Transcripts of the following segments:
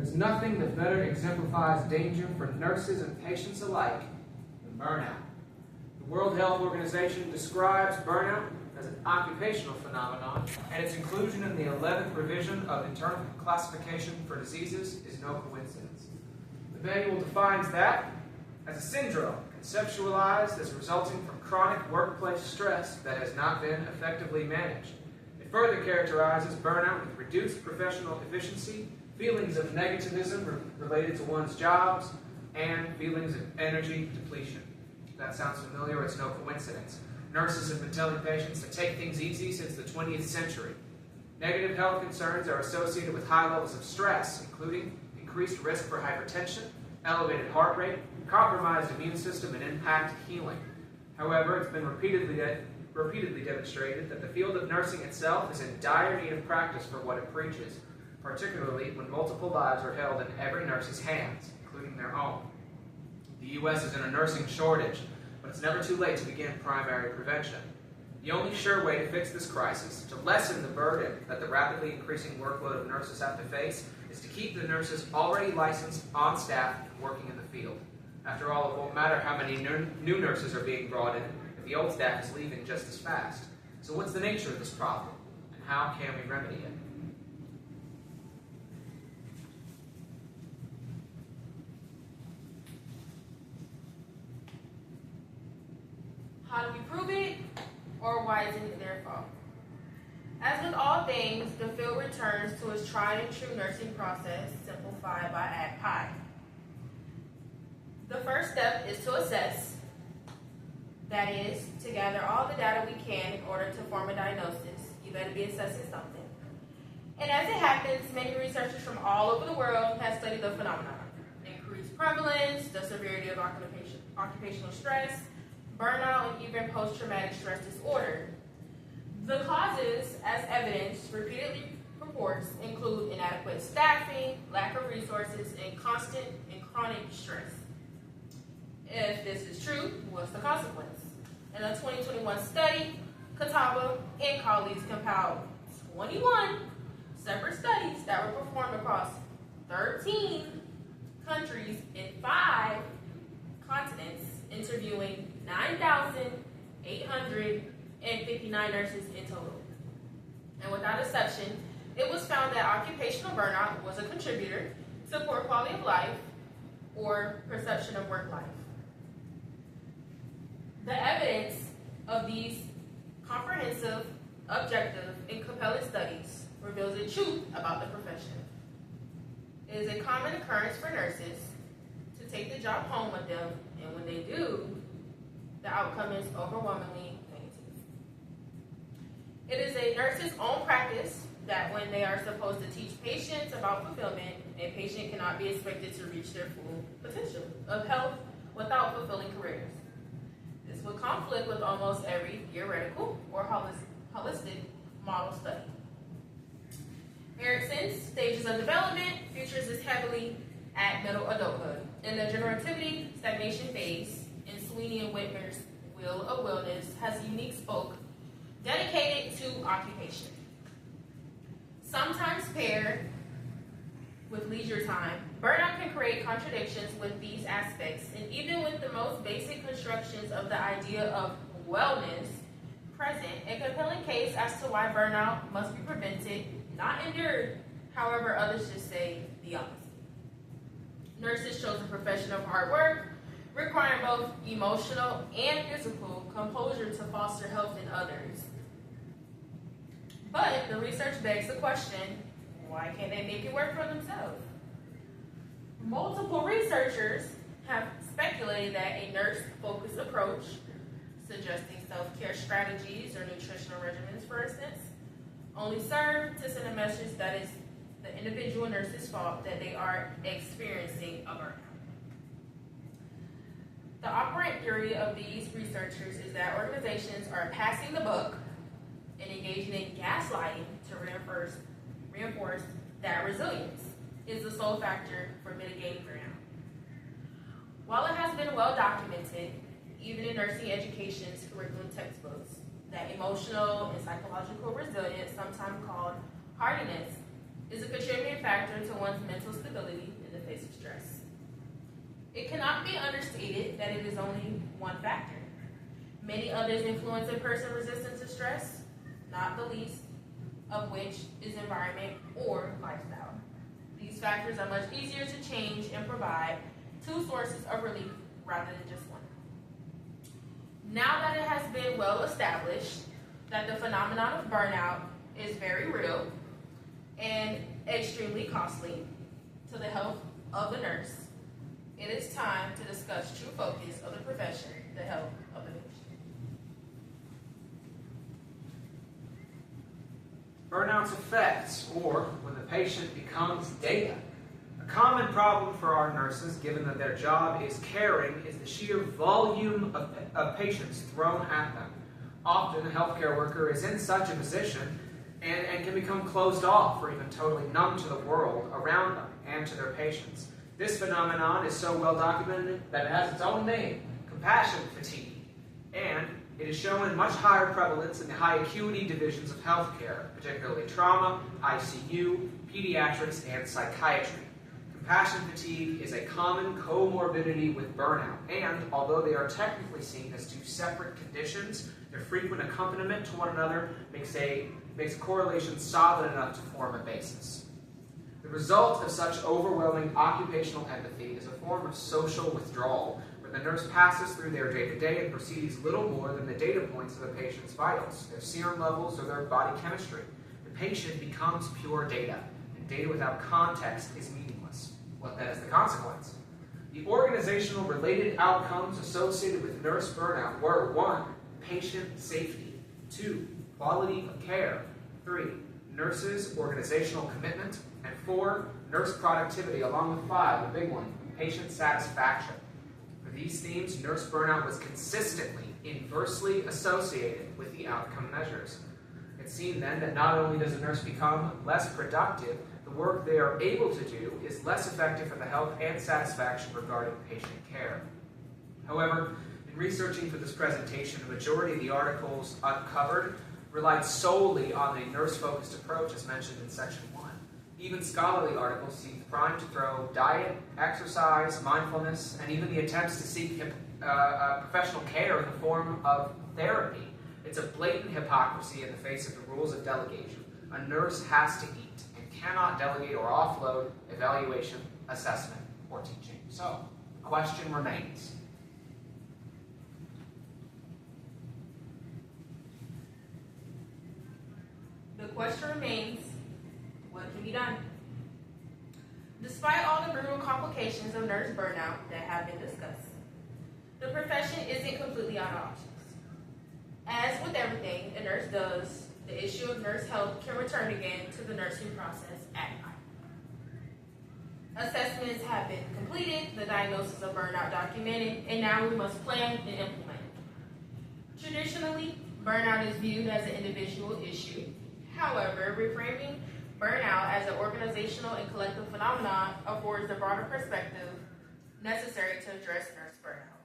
There's nothing that better exemplifies danger for nurses and patients alike than burnout. The World Health Organization describes burnout as an occupational phenomenon, and its inclusion in the 11th revision of internal classification for diseases is no coincidence. The manual defines that as a syndrome conceptualized as resulting from chronic workplace stress that has not been effectively managed. It further characterizes burnout with reduced professional efficiency, feelings of negativism related to one's jobs, and feelings of energy depletion. If that sounds familiar, it's no coincidence. Nurses have been telling patients to take things easy since the 20th century. Negative health concerns are associated with high levels of stress, including increased risk for hypertension, elevated heart rate, compromised immune system, and impact healing. However, it's been repeatedly demonstrated that the field of nursing itself is in dire need of practice for what it preaches, particularly when multiple lives are held in every nurse's hands, including their own. The U.S. is in a nursing shortage, but it's never too late to begin primary prevention. The only sure way to fix this crisis, to lessen the burden that the rapidly increasing workload of nurses have to face, is to keep the nurses already licensed on staff and working in the field. After all, it won't matter how many new nurses are being brought in if the old staff is leaving just as fast. So what's the nature of this problem, and how can we remedy it? How do we prove it, or why isn't it their fault? As with all things, the field returns to its tried and true nursing process, simplified by ACPI. The first step is to assess, that is, to gather all the data we can in order to form a diagnosis. You better be assessing something. And as it happens, many researchers from all over the world have studied the phenomenon. Increased prevalence, the severity of occupational stress, burnout, and even post-traumatic stress disorder. The causes, as evidenced repeatedly reports, include inadequate staffing, lack of resources, and constant and chronic stress. If this is true, what's the consequence? In a 2021 study, Kataba and colleagues compiled 21 separate studies that were performed across 13 countries in 5 continents, interviewing 9,859 nurses in total. And without exception, it was found that occupational burnout was a contributor to poor quality of life or perception of work life. The evidence of these comprehensive, objective, and compelling studies reveals the truth about the profession. It is a common occurrence for nurses to take the job home with them, and when they do, the outcome is overwhelmingly negative. It is a nurse's own practice that when they are supposed to teach patients about fulfillment, a patient cannot be expected to reach their full potential of health without fulfilling careers. This would conflict with almost every theoretical or holistic model study. Erickson's stages of development features this heavily at middle adulthood. In the generativity stagnation phase, and Sweeney and Whitmer's Wheel of Wellness has a unique spoke dedicated to occupation. Sometimes paired with leisure time, burnout can create contradictions with these aspects, and even with the most basic constructions of the idea of wellness present, a compelling case as to why burnout must be prevented, not endured. However, others just say the opposite. Nurses chose a profession of hard work, requiring both emotional and physical composure to foster health in others. But the research begs the question, why can't they make it work for themselves? Multiple researchers have speculated that a nurse-focused approach, suggesting self-care strategies or nutritional regimens, for instance, only serve to send a message that is the individual nurse's fault that they are experiencing a burnout. The operant theory of these researchers is that organizations are passing the buck and engaging in gaslighting to reinforce that resilience is the sole factor for mitigating burnout. While it has been well documented, even in nursing education's curriculum textbooks, that emotional and psychological resilience, sometimes called hardiness, is a contributing factor to one's mental stability stability in the face of stress. It cannot be understated that it is only one factor. Many others influence a person's resistance to stress, not the least of which is environment or lifestyle. These factors are much easier to change and provide two sources of relief rather than just one. Now that it has been well established that the phenomenon of burnout is very real and extremely costly to the health of the nurse, it is time to discuss true focus of the profession, the health of the patient. Burnout's effects, or when the patient becomes data. A common problem for our nurses, given that their job is caring, is the sheer volume of patients thrown at them. Often, a healthcare worker is in such a position and can become closed off or even totally numb to the world around them and to their patients. This phenomenon is so well documented that it has its own name, compassion fatigue, and it is shown in much higher prevalence in the high acuity divisions of healthcare, particularly trauma, ICU, pediatrics, and psychiatry. Compassion fatigue is a common comorbidity with burnout, and although they are technically seen as two separate conditions, their frequent accompaniment to one another makes a correlation solid enough to form a basis. The result of such overwhelming occupational empathy is a form of social withdrawal, where the nurse passes through their day-to-day and perceives little more than the data points of the patient's vitals, their serum levels, or their body chemistry. The patient becomes pure data, and data without context is meaningless. What then is the consequence? The organizational related outcomes associated with nurse burnout were 1. Patient safety, 2. Quality of care, 3. Nurses' organizational commitment, and 4. Nurse productivity, along with 5, the big one, patient satisfaction. For these themes, nurse burnout was consistently inversely associated with the outcome measures. It's seen then that not only does a nurse become less productive, the work they are able to do is less effective for the health and satisfaction regarding patient care. However, in researching for this presentation, the majority of the articles uncovered relied solely on a nurse-focused approach as mentioned in section 1. Even scholarly articles seem primed to throw diet, exercise, mindfulness, and even the attempts to seek professional care in the form of therapy. It's a blatant hypocrisy in the face of the rules of delegation. A nurse has to eat and cannot delegate or offload evaluation, assessment, or teaching. So, the question remains. The question remains, what can be done? Despite all the brutal complications of nurse burnout that have been discussed, the profession isn't completely out of options. As with everything a nurse does, the issue of nurse health can return again to the nursing process at night. Assessments have been completed, the diagnosis of burnout documented, and now we must plan and implement. Traditionally, burnout is viewed as an individual issue. However, reframing burnout as an organizational and collective phenomenon affords the broader perspective necessary to address nurse burnout.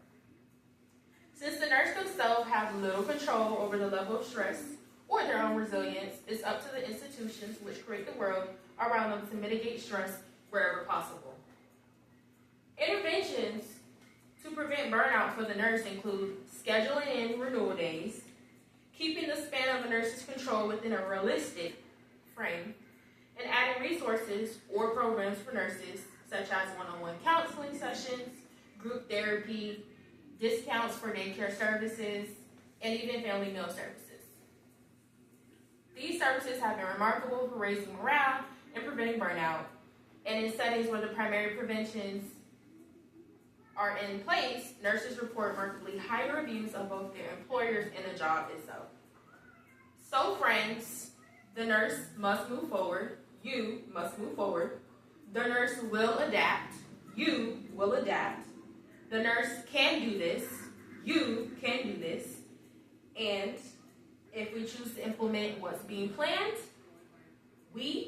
Since the nurse themselves have little control over the level of stress or their own resilience, it's up to the institutions which create the world around them to mitigate stress wherever possible. Interventions to prevent burnout for the nurse include scheduling in renewal days, keeping the span of a nurse's control within a realistic frame, and adding resources or programs for nurses, such as one-on-one counseling sessions, group therapy, discounts for daycare services, and even family meal services. These services have been remarkable for raising morale and preventing burnout, and in settings where the primary preventions are in place, nurses report remarkably higher reviews of both their employers and the job itself. So friends, the nurse must move forward. You must move forward. The nurse will adapt. You will adapt. The nurse can do this. You can do this. And if we choose to implement what's being planned, we